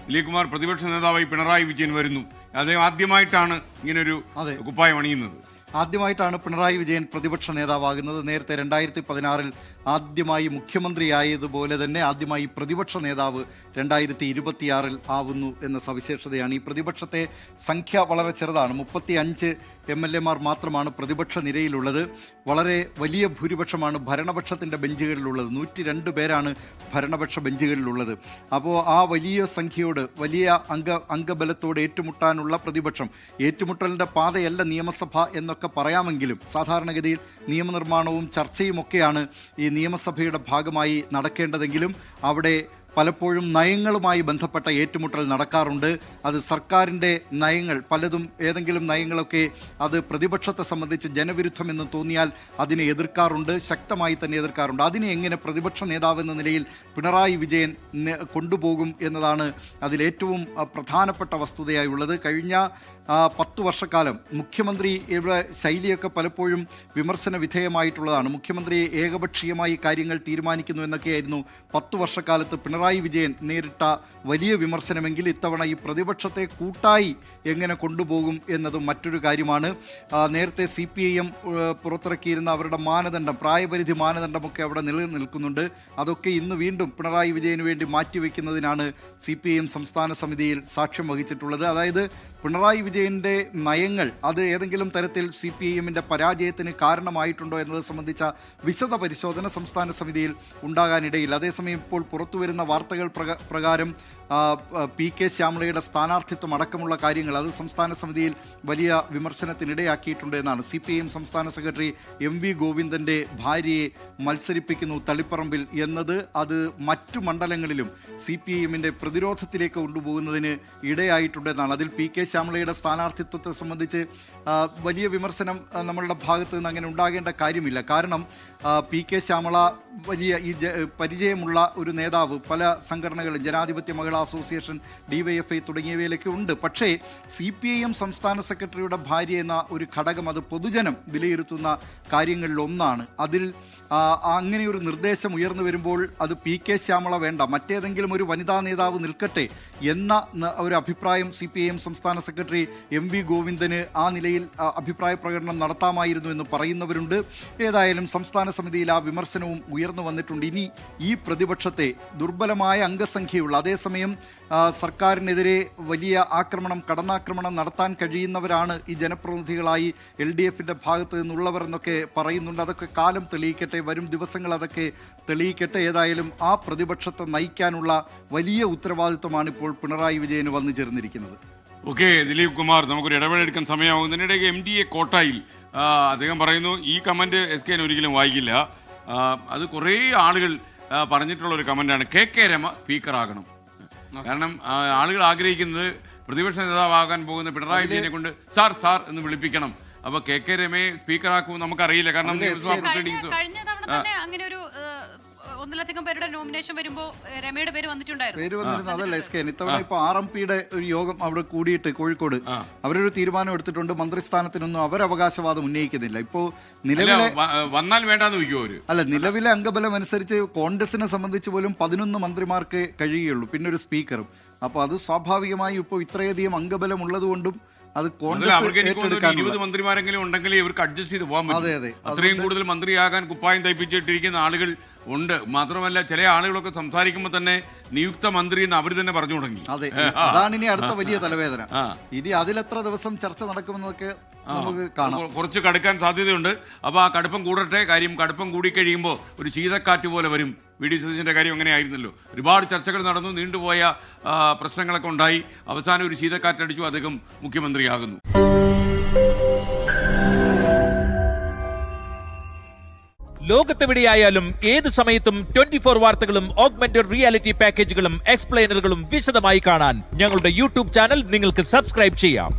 ദിലീപ് കുമാർ പ്രതിപക്ഷ നേതാവായി പിണറായി വിജയൻ വരുന്നു. അദ്ദേഹം ആദ്യമായിട്ടാണ് ഇങ്ങനൊരു കുപ്പായം അണിയുന്നത്. ആദ്യമായിട്ടാണ് പിണറായി വിജയൻ പ്രതിപക്ഷ നേതാവാകുന്നത്. നേരത്തെ 2016 ആദ്യമായി മുഖ്യമന്ത്രിയായതുപോലെ തന്നെ ആദ്യമായി പ്രതിപക്ഷ നേതാവ് 2026 ആവുന്നു എന്ന സവിശേഷതയാണ്. ഈ പ്രതിപക്ഷത്തെ സംഖ്യ വളരെ ചെറുതാണ്. 35 MLA-മാർ മാത്രമാണ് പ്രതിപക്ഷ നിരയിലുള്ളത്. വളരെ വലിയ ഭൂരിപക്ഷമാണ് ഭരണപക്ഷത്തിൻ്റെ ബെഞ്ചുകളിലുള്ളത്. 102 പേരാണ് ഭരണപക്ഷ ബെഞ്ചുകളിലുള്ളത്. അപ്പോൾ ആ വലിയ സംഖ്യയോട്, വലിയ അംഗബലത്തോട് ഏറ്റുമുട്ടാനുള്ള പ്രതിപക്ഷം, ഏറ്റുമുട്ടലിൻ്റെ പാതയല്ല നിയമസഭ എന്നൊക്കെ പറയാമെങ്കിലും സാധാരണഗതിയിൽ നിയമനിർമ്മാണവും ചർച്ചയുമൊക്കെയാണ് ഈ നിയമസഭയുടെ ഭാഗമായി നടക്കേണ്ടതെങ്കിലും അവിടെ പലപ്പോഴും നയങ്ങളുമായി ബന്ധപ്പെട്ട ഏറ്റുമുട്ടൽ നടക്കാറുണ്ട്. അത് സർക്കാരിൻ്റെ നയങ്ങൾ പലതും, ഏതെങ്കിലും നയങ്ങളൊക്കെ അത് പ്രതിപക്ഷത്തെ സംബന്ധിച്ച് ജനവിരുദ്ധമെന്ന് തോന്നിയാൽ അതിനെ എതിർക്കാറുണ്ട്, ശക്തമായി തന്നെ എതിർക്കാറുണ്ട്. അതിനെ എങ്ങനെ പ്രതിപക്ഷ നേതാവ് എന്ന നിലയിൽ പിണറായി വിജയൻ കൊണ്ടുപോകും എന്നതാണ് അതിലേറ്റവും പ്രധാനപ്പെട്ട വസ്തുതയായുള്ളത്. കഴിഞ്ഞ 10 വർഷക്കാലം മുഖ്യമന്ത്രിയുടെ ശൈലിയൊക്കെ പലപ്പോഴും വിമർശന വിധേയമായിട്ടുള്ളതാണ്. മുഖ്യമന്ത്രി ഏകപക്ഷീയമായി കാര്യങ്ങൾ തീരുമാനിക്കുന്നു എന്നൊക്കെയായിരുന്നു 10 വർഷക്കാലത്ത് പിണറായി വിജയൻ നേരിട്ട വലിയ വിമർശനമെങ്കിൽ ഇത്തവണ ഈ പ്രതിപക്ഷത്തെ കൂട്ടായി എങ്ങനെ കൊണ്ടുപോകും എന്നത് മറ്റൊരു കാര്യമാണ്. നേരത്തെ CPIM പുറത്തിറക്കിയിരുന്ന അവരുടെ മാനദണ്ഡം, പ്രായപരിധി മാനദണ്ഡമൊക്കെ അവിടെ നിലനിൽക്കുന്നുണ്ട്. അതൊക്കെ ഇന്ന് വീണ്ടും പിണറായി വിജയന് വേണ്ടി മാറ്റിവെക്കുന്നതിനാണ് CPIM സംസ്ഥാന സമിതിയിൽ സാക്ഷ്യം വഹിച്ചിട്ടുള്ളത്. അതായത് പിണറായി വിജയൻ്റെ നയങ്ങൾ അത് ഏതെങ്കിലും തരത്തിൽ CPIM-ന്റെ പരാജയത്തിന് കാരണമായിട്ടുണ്ടോ എന്നത് സംബന്ധിച്ച വിശദ പരിശോധന സംസ്ഥാന സമിതിയിൽ ഉണ്ടാകാനിടയില്ല. അതേസമയം ഇപ്പോൾ പുറത്തുവരുന്ന വാർത്തകൾ പ്രകാരം PK ശ്യാമളയുടെ സ്ഥാനാർത്ഥിത്വം അടക്കമുള്ള കാര്യങ്ങൾ അത് സംസ്ഥാന സമിതിയിൽ വലിയ വിമർശനത്തിനിടയാക്കിയിട്ടുണ്ട് എന്നാണ്. CPIM സംസ്ഥാന സെക്രട്ടറി MV ഗോവിന്ദൻ്റെ ഭാര്യയെ മത്സരിപ്പിക്കുന്നു തളിപ്പറമ്പിൽ എന്നത് അത് മറ്റു മണ്ഡലങ്ങളിലും CPIM-ന്റെ പ്രതിരോധത്തിലേക്ക് കൊണ്ടുപോകുന്നതിന് ഇടയായിട്ടുണ്ടെന്നാണ്. അതിൽ PK ശ്യാമളയുടെ സ്ഥാനാർത്ഥിത്വത്തെ സംബന്ധിച്ച് വലിയ വിമർശനം നമ്മളുടെ ഭാഗത്ത് നിന്ന് അങ്ങനെ ഉണ്ടാകേണ്ട കാര്യമില്ല. കാരണം PK ശ്യാമള വലിയ ഈ പരിചയമുള്ള ഒരു നേതാവ്, പല സംഘടനകളും, ജനാധിപത്യ മഹിളാ അസോസിയേഷൻ, DYFI തുടങ്ങിയവയിലൊക്കെ ഉണ്ട്. പക്ഷേ CPIM സംസ്ഥാന സെക്രട്ടറിയുടെ ഭാര്യ എന്ന ഒരു ഘടകം അത് പൊതുജനം വിലയിരുത്തുന്ന കാര്യങ്ങളിൽ ഒന്നാണ്. അതിൽ അങ്ങനെയൊരു നിർദ്ദേശം ഉയർന്നു വരുമ്പോൾ അത് PK ശ്യാമള വേണ്ട, മറ്റേതെങ്കിലും ഒരു വനിതാ നേതാവ് നിൽക്കട്ടെ എന്ന ഒരു അഭിപ്രായം CPIM സംസ്ഥാന സെക്രട്ടറി MV ഗോവിന്ദന് ആ നിലയിൽ അഭിപ്രായ പ്രകടനം നടത്താമായിരുന്നു എന്ന് പറയുന്നവരുണ്ട്. ഏതായാലും സംസ്ഥാന സമിതിയിൽ ആ വിമർശനവും ഉയർന്നു വന്നിട്ടുണ്ട്. ഇനി ഈ പ്രതിപക്ഷത്തെ ദുർബലമായ അംഗസംഖ്യയുള്ള, അതേസമയം സർക്കാരിനെതിരെ വലിയ കടന്നാക്രമണം നടത്താൻ കഴിയുന്നവരാണ് ഈ ജനപ്രതിനിധികളായി LDF-ന്റെ ഭാഗത്ത് നിന്നുള്ളവർ എന്നൊക്കെ പറയുന്നുണ്ട്. അതൊക്കെ കാലം തെളിയിക്കട്ടെ, വരും ദിവസങ്ങൾ അതൊക്കെ തെളിയിക്കട്ടെ. ഏതായാലും ആ പ്രതിപക്ഷത്തെ നയിക്കാനുള്ള വലിയ ഉത്തരവാദിത്വമാണ് ഇപ്പോൾ പിണറായി വിജയന് വന്നു ചേർന്നിരിക്കുന്നത്. ഓക്കെ ദിലീപ് കുമാർ, നമുക്കൊരു ഇടവേളെടുക്കാൻ സമയമാകുന്നതിനിടയ്ക്ക് MDA കോട്ടായിൽ അദ്ദേഹം പറയുന്നു, ഈ കമൻറ്റ് SK ഒരിക്കലും വായിക്കില്ല. അത് കുറേ ആളുകൾ പറഞ്ഞിട്ടുള്ള ഒരു കമൻ്റാണ്. KK രമ സ്പീക്കറാകണം. കാരണം ആളുകൾ ആഗ്രഹിക്കുന്നത് പ്രതിപക്ഷ നേതാവാകാൻ പോകുന്ന പിണറായി വിജയനെ കൊണ്ട് സാർ എന്ന് വിളിപ്പിക്കണം. അപ്പൊ KK രമയെ സ്പീക്കറാക്കും നമുക്കറിയില്ല. കാരണം കഴിഞ്ഞ തവണ തന്നെ അങ്ങനെ ഒരു ഒന്നിലധികം പേരുടെ നോമിനേഷൻ വരുമ്പോൾ രമയുടെ പേര് വന്നിട്ടുണ്ടായിരുന്നു. അതല്ല SK, ഇത്തവണ ഇപ്പൊ RMPയുടെ ഒരു യോഗം അവിടെ കൂടിയിട്ട് കോഴിക്കോട് അവരൊരു തീരുമാനം എടുത്തിട്ടുണ്ട്. മന്ത്രിസ്ഥാനത്തിനൊന്നും അവരവകാശവാദം ഉന്നയിക്കുന്നില്ല. ഇപ്പോ നിലവിലെ വന്നാൽ വേണ്ടാന്ന് വയ്ക്കുമോ അവര്? അല്ല, നിലവിലെ അംഗബലം അനുസരിച്ച് കോൺഗ്രസിനെ സംബന്ധിച്ച് പോലും 11 മന്ത്രിമാർക്ക് കഴിയുകയുള്ളൂ, പിന്നെ ഒരു സ്പീക്കറും. അപ്പൊ അത് സ്വാഭാവികമായും ഇപ്പോൾ ഇത്രയധികം അംഗബലം ഉള്ളതുകൊണ്ടും അത് 20 മന്ത്രിമാരെങ്കിലും ഉണ്ടെങ്കിൽ ഇവർക്ക് അഡ്ജസ്റ്റ് ചെയ്ത് പോകാൻ പറ്റും. അത്രയും കൂടുതൽ മന്ത്രിയാകാൻ കുപ്പായം തയ്പ്പിച്ചിട്ടിരിക്കുന്ന ആളുകൾ ഉണ്ട്. മാത്രമല്ല ചില ആളുകളൊക്കെ സംസാരിക്കുമ്പോൾ തന്നെ നിയുക്ത മന്ത്രി എന്ന് അവർ തന്നെ പറഞ്ഞു തുടങ്ങി. അതെ, അതാണ് ഇനി അടുത്ത വലിയ തലവേദന. ഇനി അതിലെത്ര ദിവസം ചർച്ച നടക്കുമെന്നൊക്കെ നമുക്ക് കാണാം. കുറച്ച് കടുക്കാൻ സാധ്യതയുണ്ട്. അപ്പോൾ ആ കടുപ്പം കൂടട്ടെ. കടുപ്പം കൂടിക്കഴിയുമ്പോൾ ഒരു ശീതക്കാറ്റ് പോലെ വരും. VD സതീശൻ്റെ കാര്യം അങ്ങനെ ആയിരുന്നല്ലോ. ഒരുപാട് ചർച്ചകൾ നടന്നു, നീണ്ടുപോയ പ്രശ്നങ്ങളൊക്കെ ഉണ്ടായി. അവസാനം ഒരു ശീതക്കാറ്റടിച്ചു, അദ്ദേഹം മുഖ്യമന്ത്രിയാകുന്നു. ലോകത്തെവിടെയായാലും ഏത് സമയത്തും 24 വാർത്തകളും ഓഗ്മെന്റഡ് റിയാലിറ്റി പാക്കേജുകളും എക്സ്പ്ലെയിനറുകളും വിശദമായി കാണാൻ ഞങ്ങളുടെ YouTube ചാനൽ നിങ്ങൾക്ക് സബ്സ്ക്രൈബ് ചെയ്യാം.